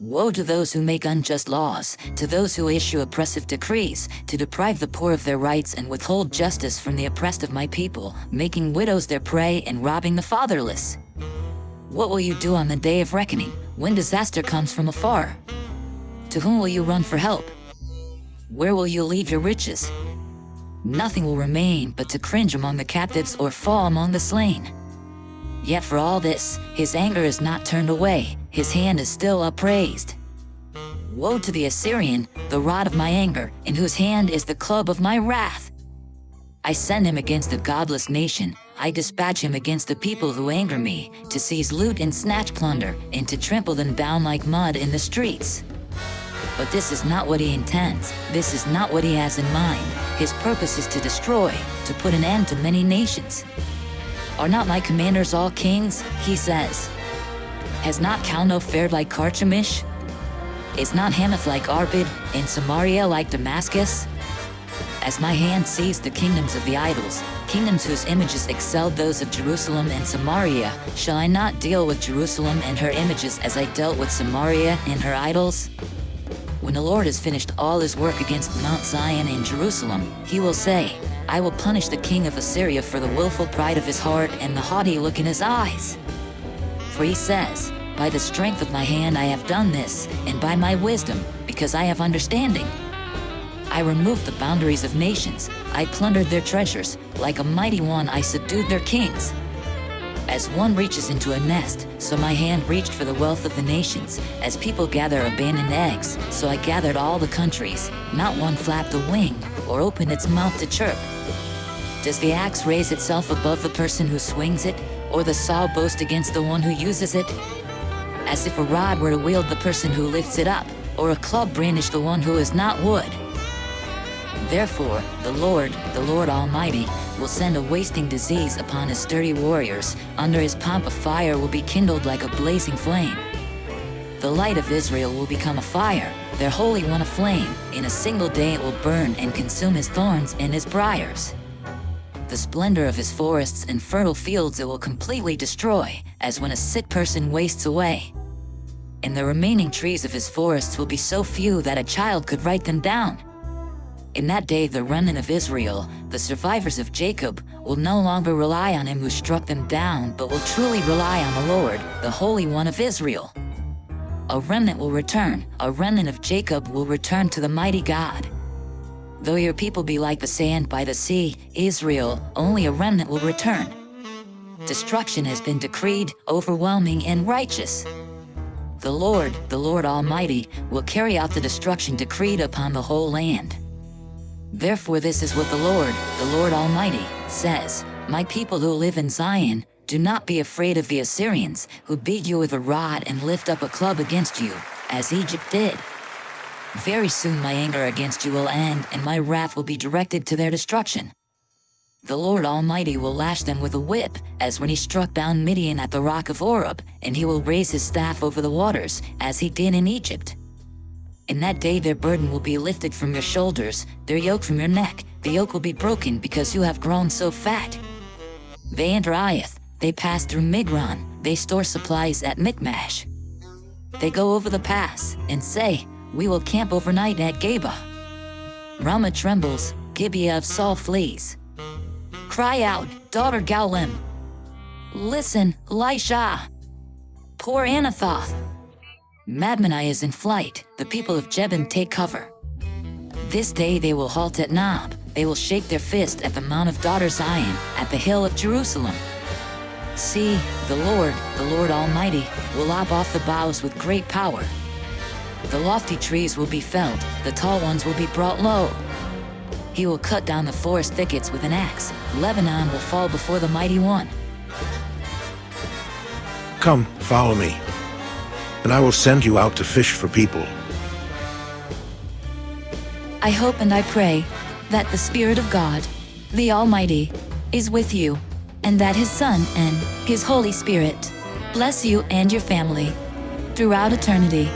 Woe to those who make unjust laws, to those who issue oppressive decrees, to deprive the poor of their rights and withhold justice from the oppressed of my people, making widows their prey and robbing the fatherless. What will you do on the day of reckoning, when disaster comes from afar? To whom will you run for help? Where will you leave your riches? Nothing will remain but to cringe among the captives or fall among the slain. Yet for all this, his anger is not turned away, his hand is still upraised. Woe to the Assyrian, the rod of my anger, in whose hand is the club of my wrath. I send him against a godless nation, I dispatch him against the people who anger me, to seize loot and snatch plunder, and to trample them down like mud in the streets. But this is not what he intends, this is not what he has in mind. His purpose is to destroy, to put an end to many nations. Are not my commanders all kings? He says. Has not Calno fared like Carchemish? Is not Hamath like Arpad, and Samaria like Damascus? As my hand seized the kingdoms of the idols, kingdoms whose images excelled those of Jerusalem and Samaria, shall I not deal with Jerusalem and her images as I dealt with Samaria and her idols? When the Lord has finished all his work against Mount Zion and Jerusalem, he will say, I will punish the king of Assyria for the willful pride of his heart and the haughty look in his eyes. For he says, by the strength of my hand I have done this, and by my wisdom, because I have understanding. I removed the boundaries of nations, I plundered their treasures, like a mighty one I subdued their kings. As one reaches into a nest, so my hand reached for the wealth of the nations. As people gather abandoned eggs, so I gathered all the countries. Not one flapped a wing, or opened its mouth to chirp. Does the axe raise itself above the person who swings it, or the saw boast against the one who uses it? As if a rod were to wield the person who lifts it up, or a club brandish the one who is not wood. Therefore, the Lord Almighty, will send a wasting disease upon his sturdy warriors. Under his pomp a fire will be kindled like a blazing flame. The light of Israel will become a fire, their Holy One a flame. In a single day it will burn and consume his thorns and his briars. The splendor of his forests and fertile fields it will completely destroy, as when a sick person wastes away. And the remaining trees of his forests will be so few that a child could write them down. In that day the remnant of Israel, the survivors of Jacob, will no longer rely on him who struck them down, but will truly rely on the Lord, the Holy One of Israel. A remnant will return, a remnant of Jacob will return to the mighty God. Though your people be like the sand by the sea, Israel, only a remnant will return. Destruction has been decreed, overwhelming and righteous. The Lord Almighty, will carry out the destruction decreed upon the whole land. Therefore this is what the Lord Almighty, says, my people who live in Zion, do not be afraid of the Assyrians, who beat you with a rod and lift up a club against you, as Egypt did. Very soon my anger against you will end, and my wrath will be directed to their destruction. The Lord Almighty will lash them with a whip, as when he struck down Midian at the rock of Oreb, and he will raise his staff over the waters, as he did in Egypt. In that day their burden will be lifted from your shoulders, their yoke from your neck. The yoke will be broken because you have grown so fat. They enter Aiath, they pass through Migron, they store supplies at Michmash. They go over the pass, and say, we will camp overnight at Geba. Ramah trembles, Gibeah of Saul flees. Cry out, daughter Gaulim. Listen, Elisha. Poor Anathoth. Madmenai is in flight, the people of Jebin take cover. This day they will halt at Nob, they will shake their fist at the mount of daughter Zion, at the hill of Jerusalem. See, the Lord Almighty, will lop off the boughs with great power. The lofty trees will be felled, the tall ones will be brought low. He will cut down the forest thickets with an axe, Lebanon will fall before the mighty one. Come, follow me, and I will send you out to fish for people. I hope and I pray that the Spirit of God, the Almighty, is with you, and that his Son and his Holy Spirit bless you and your family throughout eternity.